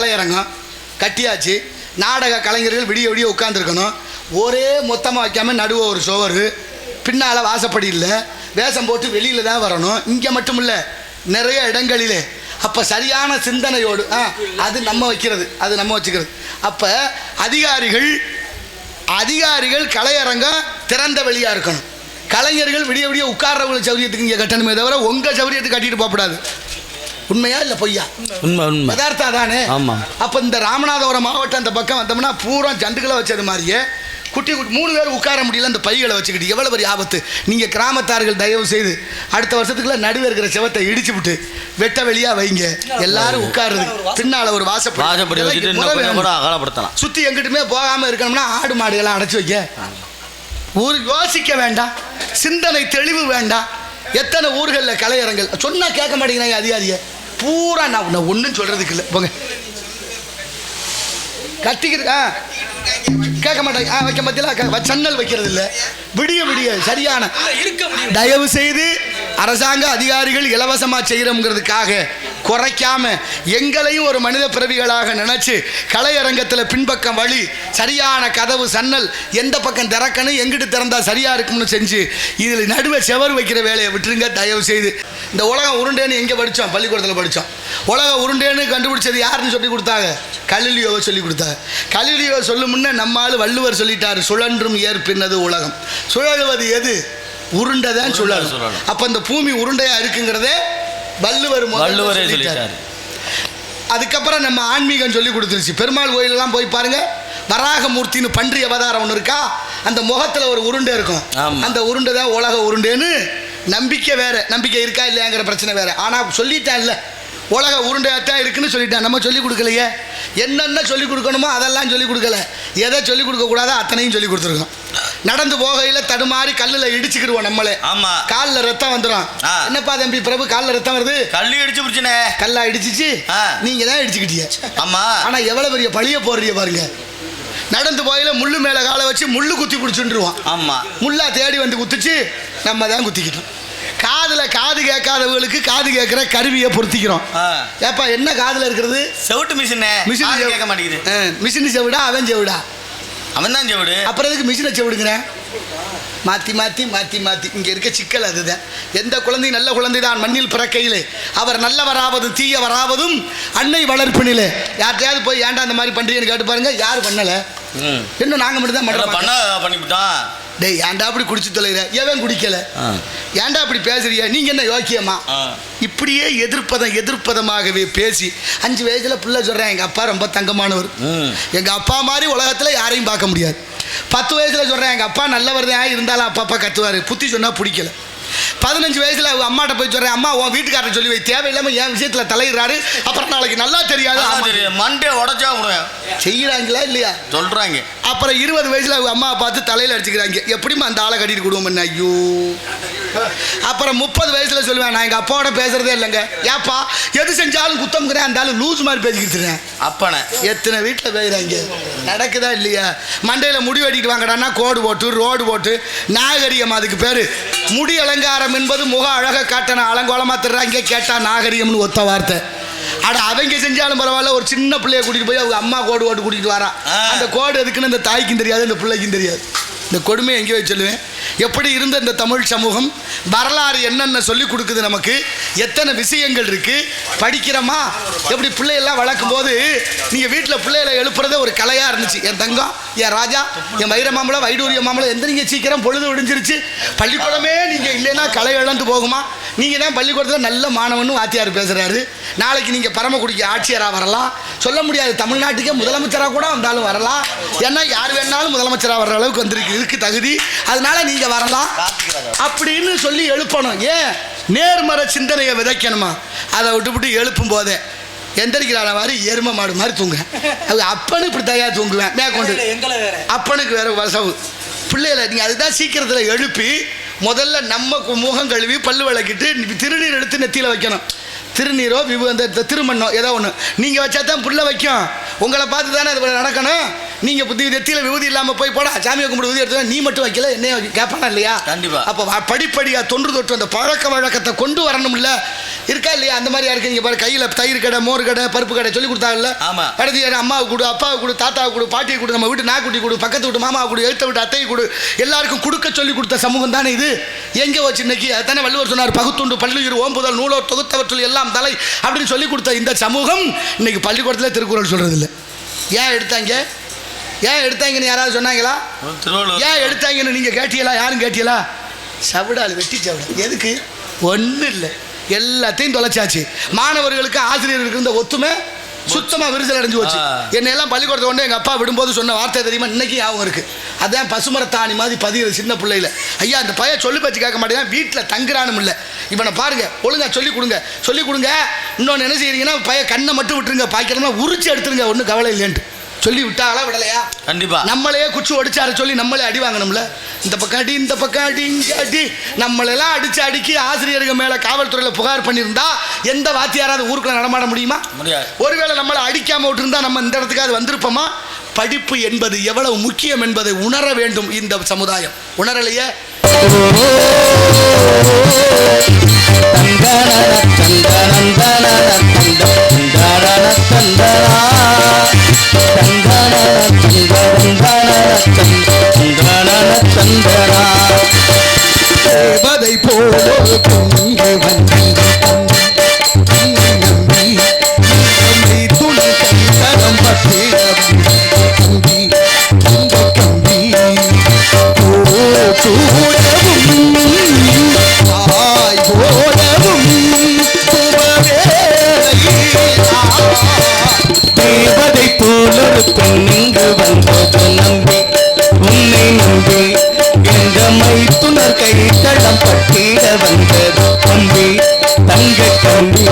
கலையரங்கம் கட்டியாச்சு. நாடக கலைஞர்கள் விடிய விடிய உட்காந்துருக்கணும். ஒரே மொத்தமாக வைக்காமல் நடுவ ஒரு சோறு, பின்னால் வாசப்படி இல்லை, வேஷம் போட்டு வெளியில் தான் வரணும். இங்கே மட்டும் இல்லை, நிறைய இடங்களிலே. அப்போ சரியான சிந்தனையோடு அது நம்ம வைக்கிறது, அது நம்ம வச்சுக்கிறது. அப்போ அதிகாரிகள் கலையரங்கம் திறந்த வெளியாக இருக்கணும். கலைஞர்கள் விடிய விடிய உட்கார்றவங்க சௌரியத்துக்கு இங்கே கட்டணுமே தவிர உங்கள் சௌரியத்துக்கு கட்டிட்டு போகக்கூடாது. உண்மையா இல்லை பொய்யா? உண்மை உண்மை. பதார்த்தா தானே. ஆமாம். அப்போ இந்த ராமநாதபுரம் மாவட்டம் அந்த பக்கம் வந்தோம்னா பூரா ஜந்துக்களை வச்சது மாதிரியே குட்டி 3 பேர் உட்கார முடியல அந்த பைகளை வச்சுக்கிட்டு. எவ்வளோ பெரிய ஆபத்து. நீங்கள் கிராமத்தார்கள் தயவு செய்து அடுத்த வருஷத்துக்குள்ள நடுவே இருக்கிற செவத்தை இடிச்சு விட்டு வெட்ட வெளியாக வைங்க. எல்லாரும் உட்காருது பின்னால் ஒரு வாசப்படி அகலப்படுத்தலாம். சுற்றி எங்கிட்டுமே போகாமல் இருக்கணும்னா ஆடு மாடுகள்லாம் அடைச்சி வைக்க. ஒரு யோசிக்க வேண்டாம், சிந்தனை தெளிவு வேண்டாம். எத்தனை ஊர்களில் கலையரங்கள் சொன்னால் கேட்க மாட்டேங்கிறாங்க அதிகாரியை. பூரா நான் ஒன்றும் சொல்கிறதுக்கு இல்லை. போங்க கட்டிக்கிட்டு கேட்க மாட்டாங்க. வைக்க மத்தியில் சன்னல் வைக்கிறது இல்லை. விடிய சரியான தயவு செய்து அரசாங்க அதிகாரிகள் இலவசமாக செய்கிறோங்கிறதுக்காக குறைக்காம எங்களையும் ஒரு மனித பிறவிகளாக நினைச்சு கலையரங்கத்தில் பின்பக்கம் வழி, சரியான கதவு சன்னல், எந்த பக்கம் திறக்கணும், எங்கிட்டு திறந்தா சரியா இருக்கும்னு செஞ்சு இதில் நடுவே செவர் வைக்கிற வேலையை விட்டுருங்க தயவு செய்து. இந்த உலகம் உருண்டேன்னு எங்கே படித்தோம்? பள்ளிக்கூடத்தில் படித்தோம். உலகம் உருண்டேன்னு கண்டுபிடிச்சது யாருன்னு சொல்லி கொடுத்தாங்க? கலிலியோவை சொல்லி கொடுத்தாங்க. கலிலியோ சொல்லும் முன்னே நம்மால் வள்ளுவர் சொல்லிட்டாரு, சுழன்றும் ஏற்பின்னது உலகம். சுழலுவது எது? உருண்டைதான் சுழல். அப்போ இந்த பூமி உருண்டையா இருக்குங்கிறதே வள்ளுவரே சொல்லிட்டாரு. அதுக்கப்புறம் நம்ம ஆன்மீகம் சொல்லி கொடுத்துருச்சு. பெருமாள் கோயிலெல்லாம் போய் பாருங்க, வராகமூர்த்தின்னு பன்றி அவதாரம் ஒன்று இருக்கா, அந்த முகத்தில் ஒரு உருண்டை இருக்கும். அந்த உருண்டை தான் உலக உருண்டைன்னு நம்பிக்கை வேற. நம்பிக்கை இருக்கா இல்லையாங்கிற பிரச்சனை வேற. ஆனால் சொல்லிட்டான் இல்லை, உலக உருண்டையாத்தான் இருக்குன்னு சொல்லிட்டான். நம்ம சொல்லிக் கொடுக்கலையே. என்னென்ன சொல்லிக் கொடுக்கணுமோ அதெல்லாம் சொல்லிக் கொடுக்கல. எதை சொல்லிக் கொடுக்கக்கூடாதோ அத்தனையும் சொல்லிக் கொடுத்துருக்கோம். நடந்து போகையில் தடுமாறி கல்லில் இடிச்சுக்கிடுவோம் நம்மளே. ஆமா, காலில் ரத்தம் வந்துடும். என்னப்பா தம்பி பிரபு காலில் ரத்தம் வருது? கல்லு இடிச்சு பிடிச்சுனே. கல்லா இடிச்சிச்சு, நீங்க தான் இடிச்சுக்கிட்டீங்க. ஆமா. ஆனால் எவ்வளோ பெரிய பழிய போடுறீங்க பாருங்க. நடந்து போகையில் முள்ளு மேலே காலை வச்சு முள்ளு குத்தி பிடிச்சுருவான். ஆமா, முள்ளா தேடி வந்து குத்திச்சு நம்ம தான் குத்திக்கிட்டோம். காது கேட்காதவங்களுக்கு காது கேட்கிற கருவியை பொருத்திக்கிறோம். ஏப்பா என்ன காதுல இருக்கிறது? செவிட்டு மிஷின் கேட்க மாட்டேங்குது. மிஷின் செவிடா அவன் செவிடா? அவன் தான் செவிடு. அப்புறம் எதுக்கு மிஷினை செவிடுங்கிறேன்? மாற்றி இங்கே இருக்க சிக்கல் அதுதான். எந்த குழந்தை நல்ல குழந்தை தான் மண்ணில் பிறக்கையிலே அவர் நல்லவராவது தீயவராவதும் அன்னை வளர்ப்பினிலே. யார்கிட்டயாவது போய் ஏன்டா அந்த மாதிரி பண்ணுறீங்கன்னு கேட்டு பாருங்க, யார் பண்ணலை. இன்னும் நாங்கள் மட்டும் தான் பண்ணிவிட்டோம். டேய் ஏன்டா அப்படி குடிச்சு தொலைகிற? எவன் குடிக்கல? ஏன்டா அப்படி பேசுறிய? நீங்க என்ன யோக்கியமா? இப்படியே எதிர்ப்பதமாகவே பேசி 5 வயசுல பிள்ளை சொல்றேன் எங்க அப்பா ரொம்ப தங்கமானவர், எங்க அப்பா மாதிரி உலகத்துல யாரையும் பார்க்க முடியாது. 10 வயசுல சொல்றேன் எங்க அப்பா நல்லவர் தான், இருந்தாலும் அப்பா கத்துவாரு, புத்தி சொன்னா பிடிக்கல. 15 வயசுல அம்மாட்ட போய் சொல்றேன், அம்மா உன் வீட்டுக்காரர் சொல்லி வை, தேவையில்லாம என் விஷயத்துல தலையிடுறாரு, அப்புறம் நாளைக்கு நல்லா தெரியாது மண்டே உடச்சா செய்யறாங்களா இல்லையா சொல்றாங்க. அப்புறம் 20 வயசுல அம்மா பார்த்து தலையில அடிச்சுக்கிறாங்க, எப்படிமா அந்த ஆளை கட்டிட்டு கொடுவோம். ஐயோ. அப்புறம் 30 வயசுல சொல்லுவேன், நான் எங்க அப்பாவோட பேசுறதே இல்லைங்க. ஏப்பா எது செஞ்சாலும் குத்தம்ங்கிறேன், அந்த ஆளு லூஸ் மாதிரி பேசிக்கிட்டு அப்பனை. எத்தனை வீட்டில் பேசுறாங்க, நடக்குதா இல்லையா? மண்டையில முடி வெட்டிட்டு வாங்கடான்னா கோடு போட்டு ரோடு போட்டு நாகரிகம். அதுக்கு பேரு முடி அலங்காரம் என்பது முக அழகை காட்டணும். அலங்கோலமா தர்றாங்க, கேட்டா நாகரிகம்னு ஒத்த வார்த்தை. அட அவங்க செஞ்சாலும் பரவாயில்ல, ஒரு சின்ன பிள்ளைய கூட்டிட்டு போய் அவங்க அம்மா கோடு போட்டு கூட்டிட்டு வரா. அந்த கோடு எதுக்குன்னு இந்த தாய்க்கும் தெரியாது, இந்த பிள்ளைக்கும் தெரியாது. இந்த கொடுமையை எங்கே போய் சொல்லுவேன். எப்படி இருந்த இந்த தமிழ் சமூகம் வரலாறு என்னென்ன சொல்லிக் கொடுக்குது, நமக்கு எத்தனை விஷயங்கள் இருக்கு படிக்கிறோமா? எப்படி பிள்ளையெல்லாம் வளர்க்கும் போது நீங்கள் வீட்டில் பிள்ளைகளை எழுப்புறதே ஒரு கலையாக இருந்துச்சு. என் தங்கம், என் ராஜா, என் வைர மாம்பழம், வைடூரிய மாம்பழம், எந்த நீங்கள் சீக்கிரம் பொழுது விடிஞ்சிருச்சு. பள்ளிக்கூடமே நீங்கள் இல்லைன்னா கலை இழந்து போகுமா? நீங்கள் தான் பள்ளிக்கூடத்தில் நல்ல மாணவனும் வாத்தியார் பேசுகிறாரு. நாளைக்கு நீங்கள் பரமக்குடிக்கு ஆட்சியராக வரலாம், சொல்ல முடியாது. தமிழ்நாட்டுக்கே முதலமைச்சராக கூட வந்தாலும் வரலாம். ஏன்னா யார் வேணாலும் முதலமைச்சராக வர்ற அளவுக்கு வந்திருக்கு, இதுக்கு தகுதி. அதனால நீங்கள் வரலாம் அப்படின்னு சொல்லி எழுப்பணும். ஏன் நேர்மறை சிந்தனையை விதைக்கணுமா? அதை விட்டு எழுப்பும் போதே எந்திரிக்கிறான மாதிரி எருமை மாடு மாதிரி தூங்குவேன். அது அப்பனுக்கு இப்படி தயார் தூங்குவேன். மேற்கொண்டு அப்பனுக்கு வேற வசவு பிள்ளைகளை நீங்கள் அதுதான் சீக்கிரத்தில் எழுப்பி முதல்ல நம்ம முகம் கழுவி பல்லு விளக்கிட்டு திருநீர் எடுத்து நெத்தியில் வைக்கணும். திருநீரோ அந்த திருமண்ணோ ஏதோ ஒன்று நீங்கள் வச்சா தான் புள்ள வைக்கும். உங்களை பார்த்து தானே அது நடக்கணும். நீங்கள் புத்தி நெத்தியில் விபூதி இல்லாமல் போய் போடா சாமியை கும்பிட்டு விபூதி எடுத்து நீ மட்டும் வைக்கல என்ன கேட்பானா இல்லையா? கண்டிப்பாக. அப்போ படிப்படியாக தொன்று தொட்டு அந்த பழக்க வழக்கத்தை கொண்டு வரணும்ல. இருக்கா இல்லையா? அந்த மாதிரி யாருக்கு இங்க பாரு, கையில தயிர் கடை, மோர் கடை, பருப்பு கடை சொல்லி கொடுத்தாங்கல்ல. ஆமா. அடுத்து அம்மாவுக்கு கொடு, அப்பாவுக்கு கொடு, தாத்தாவுக்கு கொடு, பாட்டியை கொடு, நம்ம வீட்டு நாக்குட்டி கொடு, பக்கத்து வீட்டு மாமாவுக்கு கொடு, எழுத்த விட்டு அத்தையை கொடு, எல்லாருக்கும் கொடுக்க சொல்லி கொடுத்த சமூகம் தானே இது. எங்க வச்சு இன்னைக்கு அதானே வள்ளுவர் சொன்னார், பகுத்துண்டு பள்ளியூர் ஓம்புதல் நூலோர் தொகுத்தவற்றுள் எல்லாம் தலை அப்படின்னு சொல்லி கொடுத்த இந்த சமூகம் இன்னைக்கு பள்ளிக்கூடத்தில் திருக்குறள் சொல்றது இல்லை. ஏன் எடுத்தாங்க? ஏன் எடுத்தாங்கன்னு யாராவது சொன்னாங்களா? ஏன் எடுத்தாங்கன்னு நீங்கள் கேட்டீங்களா? யாரும் கேட்டீங்களா? சவுடால் வெட்டி சவுடால் எதுக்கு? ஒன்றும் இல்லை, எல்லாத்தையும் தொலைச்சாச்சு. மாணவர்களுக்கு ஆசிரியர்களுக்கு இந்த ஒத்துமை சுத்தமாக விரிசல் அடைஞ்சு போச்சு. என்னையெல்லாம் பள்ளிக்கூடத்தை கொண்டு எங்கள் அப்பா விடும்போது சொன்ன வார்த்தை தெரியுமா? இன்னைக்கு ஞாபகம் இருக்கு. அதான் பசுமரத்தாணி மாதிரி பதிகிறது சின்ன பிள்ளையில. ஐயா அந்த பையன் சொல்லி பச்சு கேட்க மாட்டேங்கான், வீட்டில் தங்குறானும் இல்லை. இவனை பாருங்க, ஒழுங்கா சொல்லி கொடுங்க, சொல்லி கொடுங்க. இன்னொன்று என்ன செய்யறீங்கன்னா, பையன் கண்ணை மட்டும் விட்டுருங்க, பாய்க்கிறோம்னா உரிச்சு எடுத்துருங்க, ஒன்றும் கவலை இல்லைன்ட்டு சொல்லி விட்டாங்களா? விடலையா? கண்டிப்பா. நம்மளையே குச்சி ஒடிச்சாரு சொல்லி நம்மளே அடி வாங்கணும்ல. இந்த பக்கம் அடி, இந்த பக்கம் அடி, இங்கே அடி. நம்மளெல்லாம் அடிச்சு அடிக்கி ஆசிரியர்கள் மேலே காவல்துறையில் புகார் பண்ணியிருந்தா எந்த வாத்தியாராவது ஊருக்குள்ள நடமாட முடியுமா? முடியாது. ஒருவேளை நம்மளை அடிக்காம விட்டுருந்தா நம்ம இந்த இடத்துக்கு அது வந்திருப்போமா? படிப்பு என்பது எவ்வளவு முக்கியம் என்பதை உணர வேண்டும் இந்த சமுதாயம். உணரலையே. தேவதை போல பொங்கி வந்து துணை கைத்தரம் பற்றி கம்பி இந்த கம்பி கூடவும் ஆய் போடவும் தேவதை போல பொன்னிங்கு வந்தது நம்பி உன்னை நம்பி இந்த மைத்துனர் கைத்தடம் பட்டிட வந்தது கம்பி தங்க கம்பி.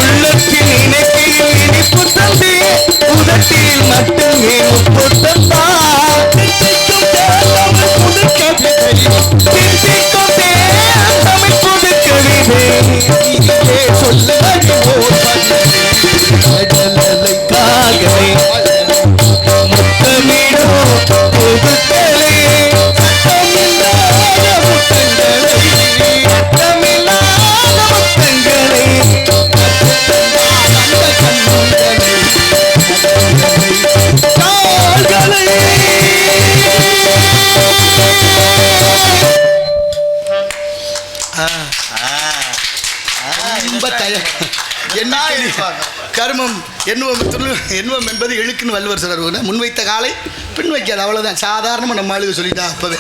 உள்ளத்தில் இணைக்கையில் இனிப்பு தந்தி உதட்டில் மட்டுமே முப்புத்தந்தா தமிழ் புதுக்கவிதை சொல்ல என்ன கர்மம் எண்ணுவம் என்பது எழுக்குன்னு வள்ளுவர் சார் முன்வைத்த காலை பின் வைக்காது அவ்வளோதான் சாதாரணமாக நம்ம ஆளுக சொல்லிட்டா அப்போவே